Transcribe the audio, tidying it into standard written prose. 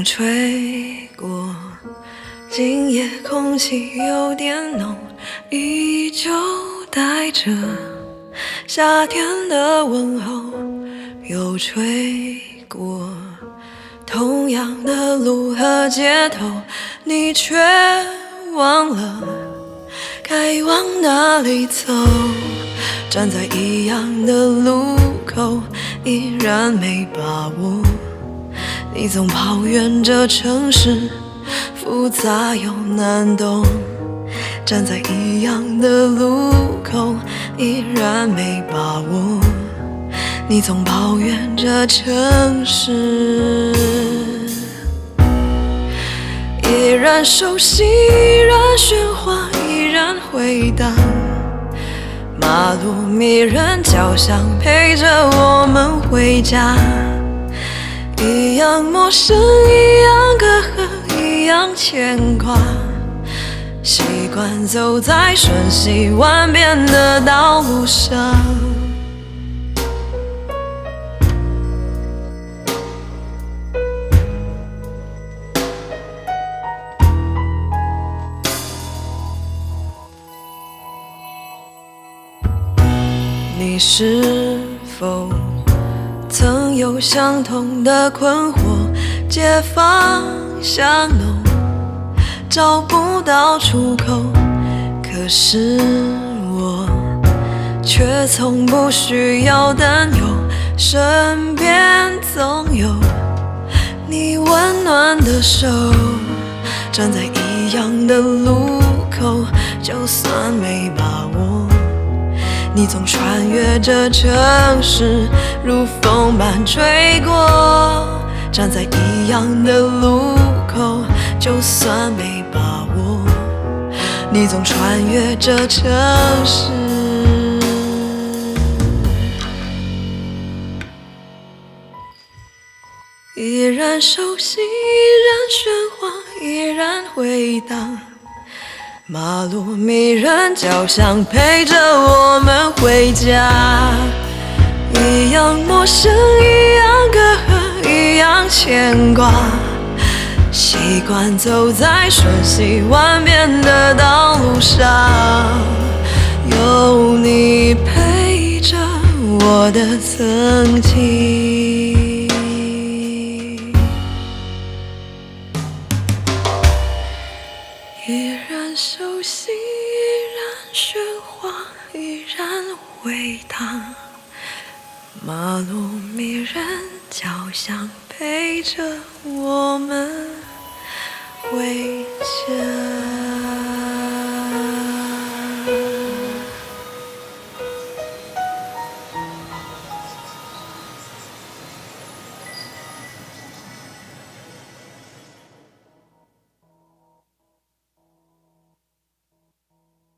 吹过，今夜空气有点浓，依旧带着夏天的问候。又吹过同样的路和街头，你却忘了该往哪里走。站在一样的路口，依然没把握。你总抱怨这城市复杂又难懂。站在一样的路口，依然没把握。你总抱怨这城市依然熟悉，依然喧哗，依然回荡。马路迷人，交响陪着我们回家，一样陌生，一样隔阂，一样牵挂。习惯走在瞬息万变的道路上。你是否曾有相同的困惑？街坊巷弄找不到出口，可是我却从不需要担忧，身边总有你温暖的手。站在一样的路口，就算没把握，你总穿越这城市，如风般吹过。站在一样的路口，就算没把握，你总穿越这城市。依然熟悉，依然喧哗，依然回荡。马路迷人，交响陪着我们回家，一样陌生，一样隔阂，一样牵挂。习惯走在瞬息万变的道路上，有你陪着我的曾经。依然熟悉，依然喧哗，依然回荡。马路迷人，交响陪着我们回家。